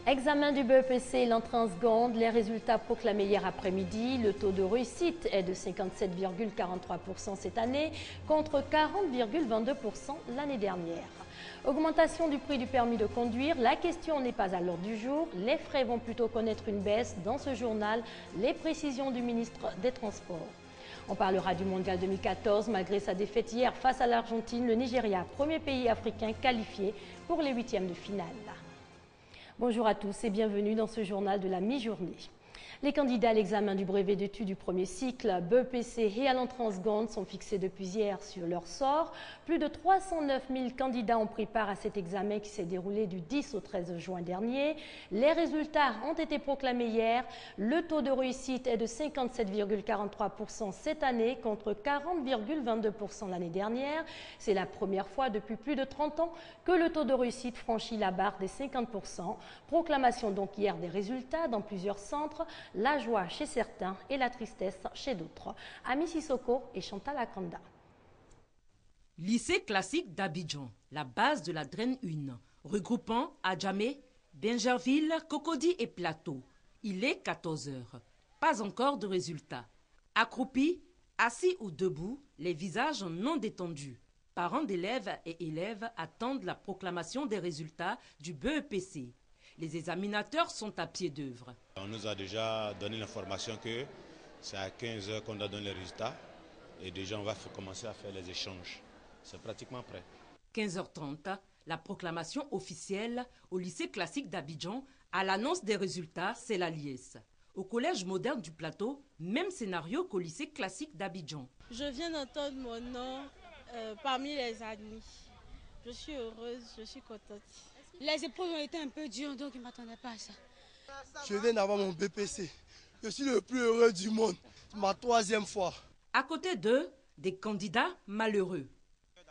Examen du BEPC, l'entrée en seconde, les résultats proclamés hier après-midi. Le taux de réussite est de 57,43% cette année contre 40,22% l'année dernière. Augmentation du prix du permis de conduire, la question n'est pas à l'ordre du jour. Les frais vont plutôt connaître une baisse. Dans ce journal, les précisions du ministre des Transports. On parlera du Mondial 2014. Malgré sa défaite hier face à l'Argentine, le Nigeria, premier pays africain qualifié pour les huitièmes de finale. Bonjour à tous et bienvenue dans ce journal de la mi-journée. Les candidats à l'examen du brevet d'études du premier cycle, BEPC et à l'entrée en seconde sont fixés depuis hier sur leur sort. Plus de 309 000 candidats ont pris part à cet examen qui s'est déroulé du 10 au 13 juin dernier. Les résultats ont été proclamés hier. Le taux de réussite est de 57,43% cette année contre 40,22% l'année dernière. C'est la première fois depuis plus de 30 ans que le taux de réussite franchit la barre des 50%. Proclamation donc hier des résultats dans plusieurs centres. La joie chez certains et la tristesse chez d'autres. Ami Sissoko et Chantal Akanda. Lycée classique d'Abidjan, la base de la Draine 1, regroupant Adjamé, Bingerville, Cocody et Plateau. Il est 14 h. Pas encore de résultats. Accroupis, assis ou debout, les visages non détendus. Parents d'élèves et élèves attendent la proclamation des résultats du BEPC. Les examinateurs sont à pied d'œuvre. On nous a déjà donné l'information que c'est à 15 h qu'on doit donner les résultats et déjà on va commencer à faire les échanges. C'est pratiquement prêt. 15h30, la proclamation officielle au lycée classique d'Abidjan. À l'annonce des résultats, c'est la liesse. Au collège moderne du Plateau, même scénario qu'au lycée classique d'Abidjan. Je viens d'entendre mon nom parmi les admis. Je suis heureuse, je suis contente. Les épreuves ont été un peu dures, donc je ne m'attendais pas à ça. Je viens d'avoir mon BPC. Je suis le plus heureux du monde. C'est ma 3e fois. À côté d'eux, des candidats malheureux.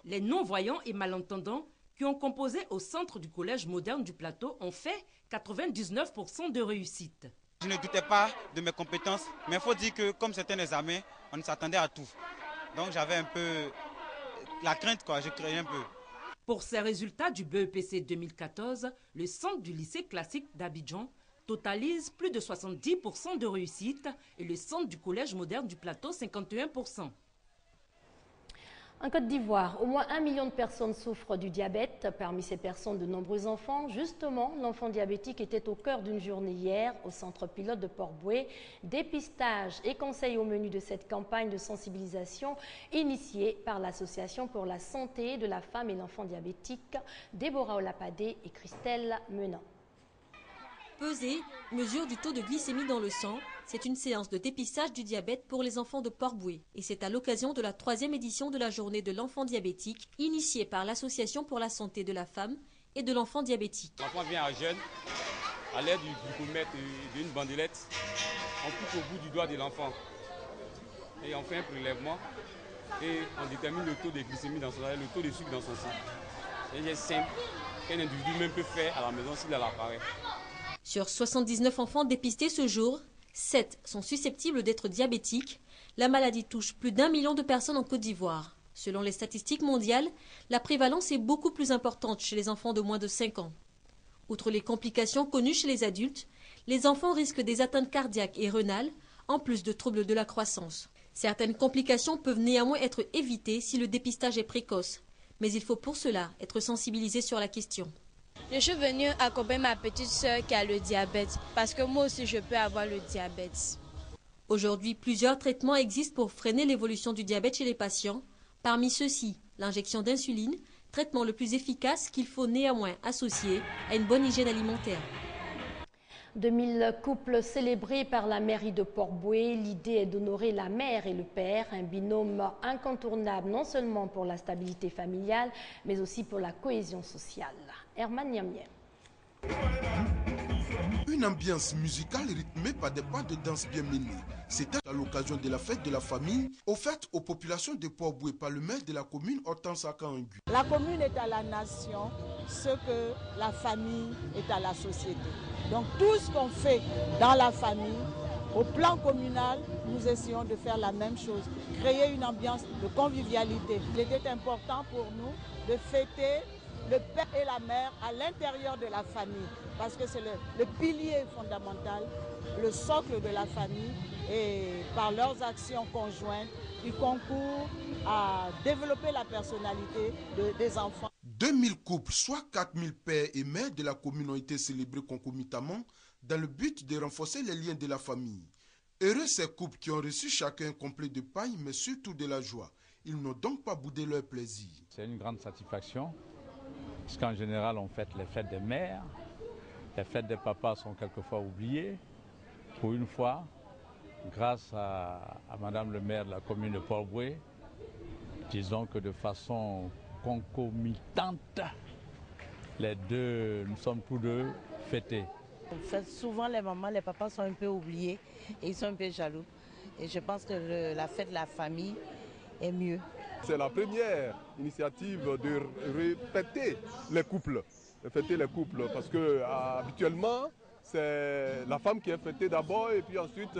Les non-voyants et malentendants qui ont composé au centre du collège moderne du Plateau ont fait 99% de réussite. Je ne doutais pas de mes compétences, mais il faut dire que comme c'était un examen, on s'attendait à tout. Donc j'avais un peu la crainte, je craignais un peu. Pour ces résultats du BEPC 2014, le centre du lycée classique d'Abidjan totalise plus de 70% de réussite et le centre du collège moderne du Plateau 51%. En Côte d'Ivoire, au moins 1 million de personnes souffrent du diabète. Parmi ces personnes, de nombreux enfants. Justement, l'enfant diabétique était au cœur d'une journée hier au centre pilote de Port-Bouët. Dépistage et conseils au menu de cette campagne de sensibilisation initiée par l'Association pour la santé de la femme et l'enfant diabétique, Déborah Olapadé et Christelle Menant. Peser, mesure du taux de glycémie dans le sang, c'est une séance de dépistage du diabète pour les enfants de Port-Bouët. Et c'est à l'occasion de la 3e édition de la journée de l'enfant diabétique, initiée par l'Association pour la santé de la femme et de l'enfant diabétique. L'enfant vient à jeûne, à l'aide du glucomètre et d'une bandelette, on coupe au bout du doigt de l'enfant. Et on fait un prélèvement et on détermine le taux de glycémie dans son sang, le taux de sucre dans son sang. C'est un geste simple qu'un individu même peut faire à la maison s'il a l'appareil. Sur 79 enfants dépistés ce jour, 7 sont susceptibles d'être diabétiques. La maladie touche plus d'1 million de personnes en Côte d'Ivoire. Selon les statistiques mondiales, la prévalence est beaucoup plus importante chez les enfants de moins de 5 ans. Outre les complications connues chez les adultes, les enfants risquent des atteintes cardiaques et rénales, en plus de troubles de la croissance. Certaines complications peuvent néanmoins être évitées si le dépistage est précoce, mais il faut pour cela être sensibilisé sur la question. Je suis venue accompagner ma petite sœur qui a le diabète, parce que moi aussi je peux avoir le diabète. Aujourd'hui, plusieurs traitements existent pour freiner l'évolution du diabète chez les patients. Parmi ceux-ci, l'injection d'insuline, traitement le plus efficace qu'il faut néanmoins associer à une bonne hygiène alimentaire. 2000 couples célébrés par la mairie de Port-Bouët. L'idée est d'honorer la mère et le père, un binôme incontournable non seulement pour la stabilité familiale, mais aussi pour la cohésion sociale. Herman Niamien. Une ambiance musicale rythmée par des pas de danse bien menés. C'était à l'occasion de la fête de la famille, offerte aux populations de Port-Bouët par le maire de la commune, Hortense Akangu. La commune est à la nation, ce que la famille est à la société. Donc tout ce qu'on fait dans la famille, au plan communal, nous essayons de faire la même chose, créer une ambiance de convivialité. Il était important pour nous de fêter le père et la mère à l'intérieur de la famille, parce que c'est le pilier fondamental, le socle de la famille, et par leurs actions conjointes, ils concourent à développer la personnalité des enfants. 2000 couples, soit 4000 pères et mères de la commune ont été célébrés concomitamment dans le but de renforcer les liens de la famille. Heureux ces couples qui ont reçu chacun un complet de paille, mais surtout de la joie. Ils n'ont donc pas boudé leur plaisir. C'est une grande satisfaction, parce qu'en général, on fête les fêtes des mères. Les fêtes des papas sont quelquefois oubliées. Pour une fois, grâce à Madame le maire de la commune de Port-Bouët, disons que de façon concomitante, nous sommes tous deux fêtés. En fait, souvent les mamans, les papas sont un peu oubliés et ils sont un peu jaloux. Et je pense que la fête de la famille est mieux. C'est la première initiative de fêter les couples. Parce que habituellement, c'est la femme qui est fêtée d'abord et puis ensuite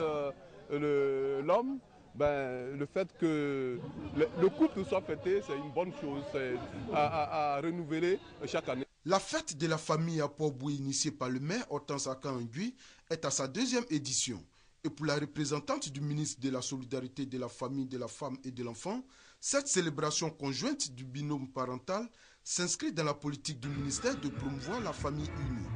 l'homme. Le fait que le couple soit fêté, c'est une bonne chose, c'est à renouveler chaque année. La fête de la famille à Port-Bouët, initiée par le maire Hortense Akang-Ngui, est à sa 2e édition. Et pour la représentante du ministre de la Solidarité, de la Famille, de la Femme et de l'Enfant, cette célébration conjointe du binôme parental s'inscrit dans la politique du ministère de promouvoir la famille unie.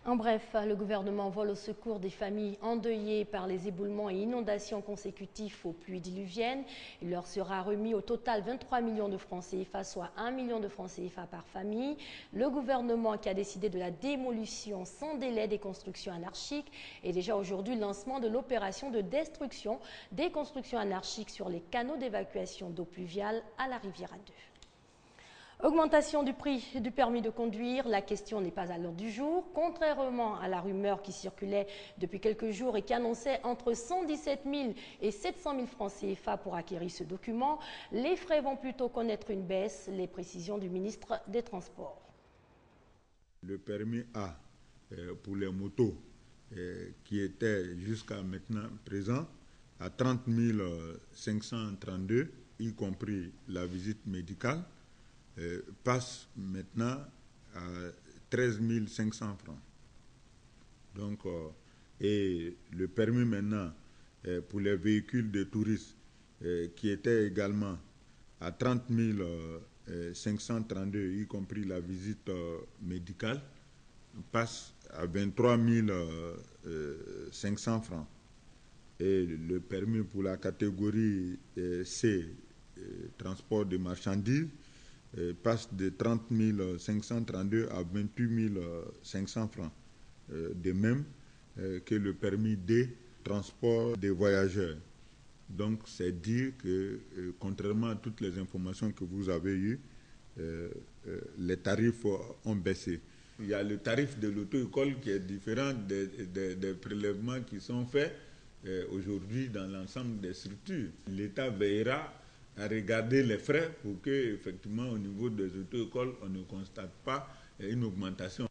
En bref, le gouvernement vole au secours des familles endeuillées par les éboulements et inondations consécutifs aux pluies diluviennes. Il leur sera remis au total 23 millions de francs CFA, soit 1 million de francs CFA par famille. Le gouvernement qui a décidé de la démolition sans délai des constructions anarchiques et déjà aujourd'hui le lancement de l'opération de destruction des constructions anarchiques sur les canaux d'évacuation d'eau pluviale à la Riviera 2. Augmentation du prix du permis de conduire, la question n'est pas à l'ordre du jour. Contrairement à la rumeur qui circulait depuis quelques jours et qui annonçait entre 117 000 et 700 000 francs CFA pour acquérir ce document, les frais vont plutôt connaître une baisse. Les précisions du ministre des Transports. Le permis A pour les motos qui était jusqu'à maintenant présent à 30 532, y compris la visite médicale, passe maintenant à 13 500 francs. Donc, et le permis maintenant pour les véhicules de touristes qui était également à 30 532, y compris la visite médicale, passe à 23 500 francs. Et le permis pour la catégorie C, transport de marchandises, passe de 30 532 à 28 500 francs. De même que le permis D, transport des voyageurs. Donc c'est dire que, contrairement à toutes les informations que vous avez eues, les tarifs ont baissé. Il y a le tarif de l'auto-école qui est différent des prélèvements qui sont faits aujourd'hui dans l'ensemble des structures. L'État veillera à regarder les frais pour que, effectivement, au niveau des auto-écoles, on ne constate pas une augmentation.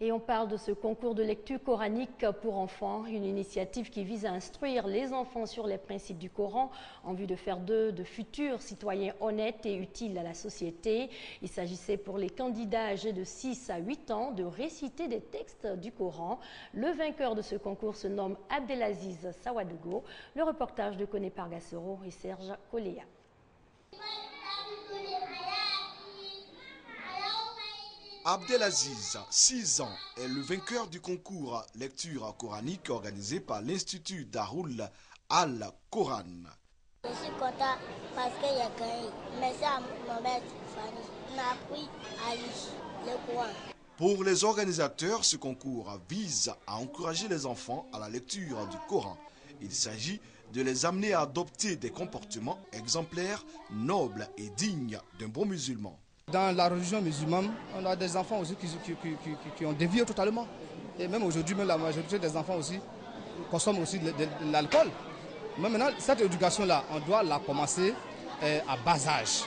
Et on parle de ce concours de lecture coranique pour enfants, une initiative qui vise à instruire les enfants sur les principes du Coran en vue de faire d'eux de futurs citoyens honnêtes et utiles à la société. Il s'agissait pour les candidats âgés de 6 à 8 ans de réciter des textes du Coran. Le vainqueur de ce concours se nomme Abdelaziz Sawadogo. Le reportage de Koné Pargassoro et Serge Koléa. Abdelaziz, 6 ans, est le vainqueur du concours lecture coranique organisé par l'Institut Darul Al-Quran. Je suis content parce qu'il y a gagné. Merci à mon maître Fanny. On a appris à lire le Coran. Pour les organisateurs, ce concours vise à encourager les enfants à la lecture du Coran. Il s'agit de les amener à adopter des comportements exemplaires, nobles et dignes d'un bon musulman. Dans la religion musulmane, on a des enfants aussi qui ont dévié totalement. Et même aujourd'hui, même la majorité des enfants aussi consomment aussi de l'alcool. Mais maintenant, cette éducation-là, on doit la commencer à bas âge.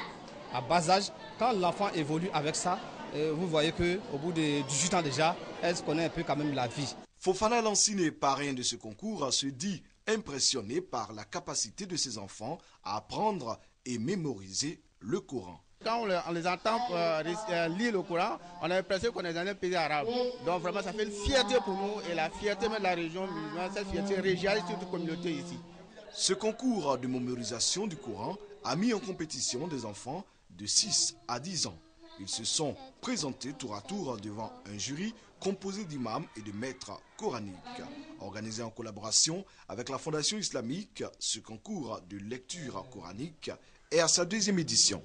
À bas âge, quand l'enfant évolue avec ça, vous voyez qu'au bout de 18 ans déjà, elle connaît un peu quand même la vie. Fofana Lansine, parrain de ce concours, se dit impressionné par la capacité de ses enfants à apprendre et mémoriser le Coran. Quand on les entend lire le Coran, on a l'impression qu'on est dans un pays arabe. Donc vraiment, ça fait une fierté pour nous et la fierté même de la région musulmane, cette fierté régionale sur toute communauté ici. Ce concours de mémorisation du Coran a mis en compétition des enfants de 6 à 10 ans. Ils se sont présentés tour à tour devant un jury composé d'imams et de maîtres coraniques. Organisé en collaboration avec la Fondation islamique, ce concours de lecture coranique est à sa 2e édition.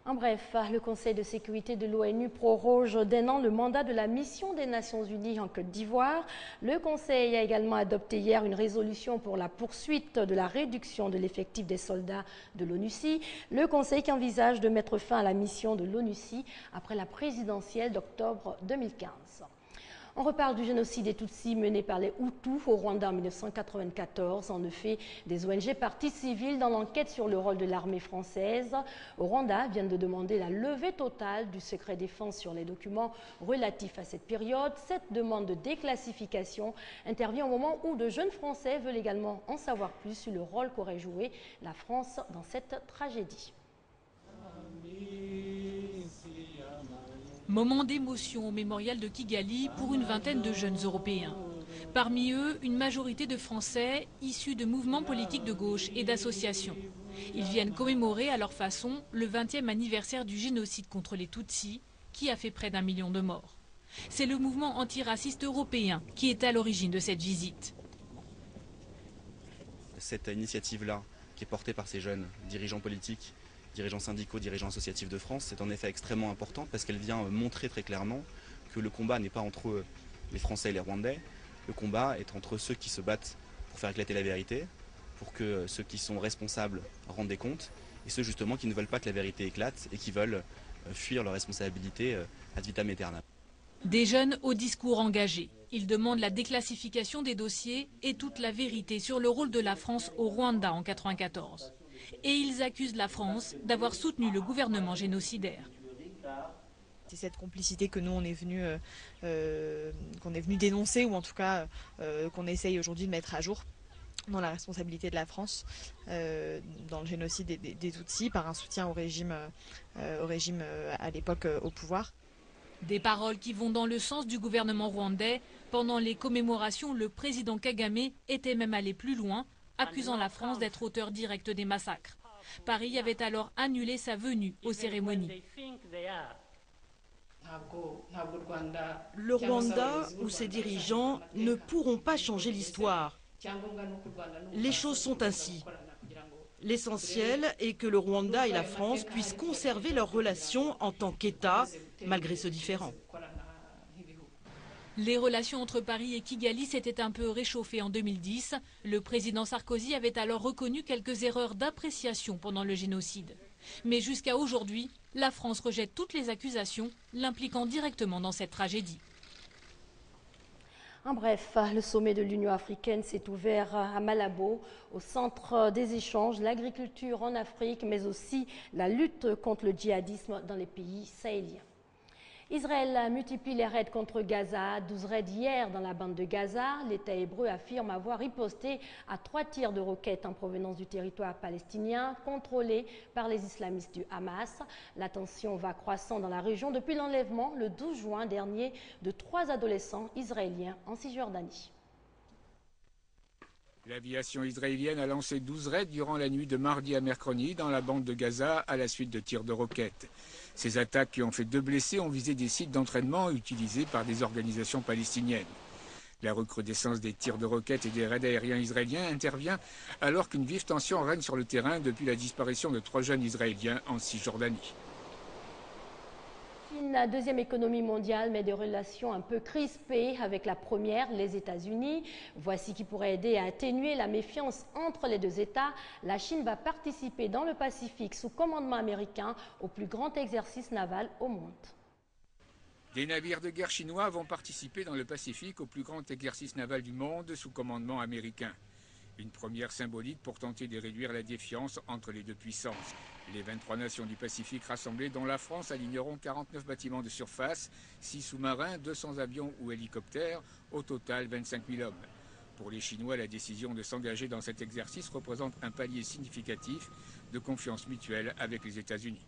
En bref, le Conseil de sécurité de l'ONU proroge d'un an le mandat de la mission des Nations Unies en Côte d'Ivoire. Le Conseil a également adopté hier une résolution pour la poursuite de la réduction de l'effectif des soldats de l'ONUCI. Le Conseil qui envisage de mettre fin à la mission de l'ONUCI après la présidentielle d'octobre 2015. On reparle du génocide des Tutsis mené par les Hutus au Rwanda en 1994. En effet, des ONG parties civiles dans l'enquête sur le rôle de l'armée française au Rwanda viennent de demander la levée totale du secret défense sur les documents relatifs à cette période. Cette demande de déclassification intervient au moment où de jeunes Français veulent également en savoir plus sur le rôle qu'aurait joué la France dans cette tragédie. Moment d'émotion au mémorial de Kigali pour une vingtaine de jeunes Européens. Parmi eux, une majorité de Français issus de mouvements politiques de gauche et d'associations. Ils viennent commémorer à leur façon le 20e anniversaire du génocide contre les Tutsis qui a fait près d'1 million de morts. C'est le mouvement antiraciste européen qui est à l'origine de cette visite. Cette initiative-là, qui est portée par ces jeunes dirigeants politiques, dirigeants syndicaux, dirigeants associatifs de France, c'est en effet extrêmement important parce qu'elle vient montrer très clairement que le combat n'est pas entre les Français et les Rwandais, le combat est entre ceux qui se battent pour faire éclater la vérité, pour que ceux qui sont responsables rendent des comptes, et ceux justement qui ne veulent pas que la vérité éclate et qui veulent fuir leurs responsabilités ad vitam aeternam. Des jeunes au discours engagé. Ils demandent la déclassification des dossiers et toute la vérité sur le rôle de la France au Rwanda en 1994. Et ils accusent la France d'avoir soutenu le gouvernement génocidaire. C'est cette complicité que nous on est venu dénoncer, ou en tout cas qu'on essaye aujourd'hui de mettre à jour dans la responsabilité de la France dans le génocide des Tutsis par un soutien au régime à l'époque au pouvoir. Des paroles qui vont dans le sens du gouvernement rwandais. Pendant les commémorations, le président Kagame était même allé plus loin, accusant la France d'être auteur direct des massacres. Paris avait alors annulé sa venue aux cérémonies. Le Rwanda ou ses dirigeants ne pourront pas changer l'histoire. Les choses sont ainsi. L'essentiel est que le Rwanda et la France puissent conserver leurs relations en tant qu'État, malgré ce différend. Les relations entre Paris et Kigali s'étaient un peu réchauffées en 2010. Le président Sarkozy avait alors reconnu quelques erreurs d'appréciation pendant le génocide. Mais jusqu'à aujourd'hui, la France rejette toutes les accusations l'impliquant directement dans cette tragédie. En bref, le sommet de l'Union africaine s'est ouvert à Malabo, au centre des échanges, l'agriculture en Afrique, mais aussi la lutte contre le djihadisme dans les pays sahéliens. Israël multiplie les raids contre Gaza, 12 raids hier dans la bande de Gaza. L'État hébreu affirme avoir riposté à 3 tirs de roquettes en provenance du territoire palestinien contrôlé par les islamistes du Hamas. La tension va croissant dans la région depuis l'enlèvement le 12 juin dernier de 3 adolescents israéliens en Cisjordanie. L'aviation israélienne a lancé 12 raids durant la nuit de mardi à mercredi dans la bande de Gaza à la suite de tirs de roquettes. Ces attaques qui ont fait 2 blessés ont visé des sites d'entraînement utilisés par des organisations palestiniennes. La recrudescence des tirs de roquettes et des raids aériens israéliens intervient alors qu'une vive tension règne sur le terrain depuis la disparition de 3 jeunes Israéliens en Cisjordanie. La deuxième économie mondiale met des relations un peu crispées avec la première, les États-Unis. Voici qui pourrait aider à atténuer la méfiance entre les deux États. La Chine va participer dans le Pacifique sous commandement américain au plus grand exercice naval au monde. Des navires de guerre chinois vont participer dans le Pacifique au plus grand exercice naval du monde sous commandement américain. Une première symbolique pour tenter de réduire la défiance entre les deux puissances. Les 23 nations du Pacifique rassemblées, dont la France, aligneront 49 bâtiments de surface, 6 sous-marins, 200 avions ou hélicoptères, au total 25 000 hommes. Pour les Chinois, la décision de s'engager dans cet exercice représente un palier significatif de confiance mutuelle avec les États-Unis.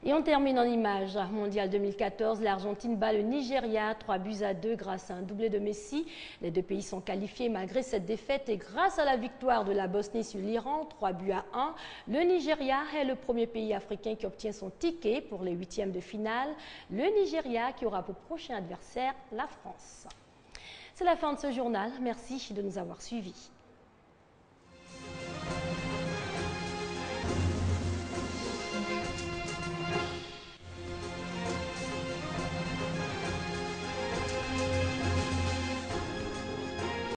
Et on termine en images. Mondial 2014, l'Argentine bat le Nigeria 3-2 grâce à un doublé de Messi. Les deux pays sont qualifiés malgré cette défaite et grâce à la victoire de la Bosnie sur l'Iran 3-1. Le Nigeria est le premier pays africain qui obtient son ticket pour les huitièmes de finale. Le Nigeria qui aura pour prochain adversaire la France. C'est la fin de ce journal. Merci de nous avoir suivis.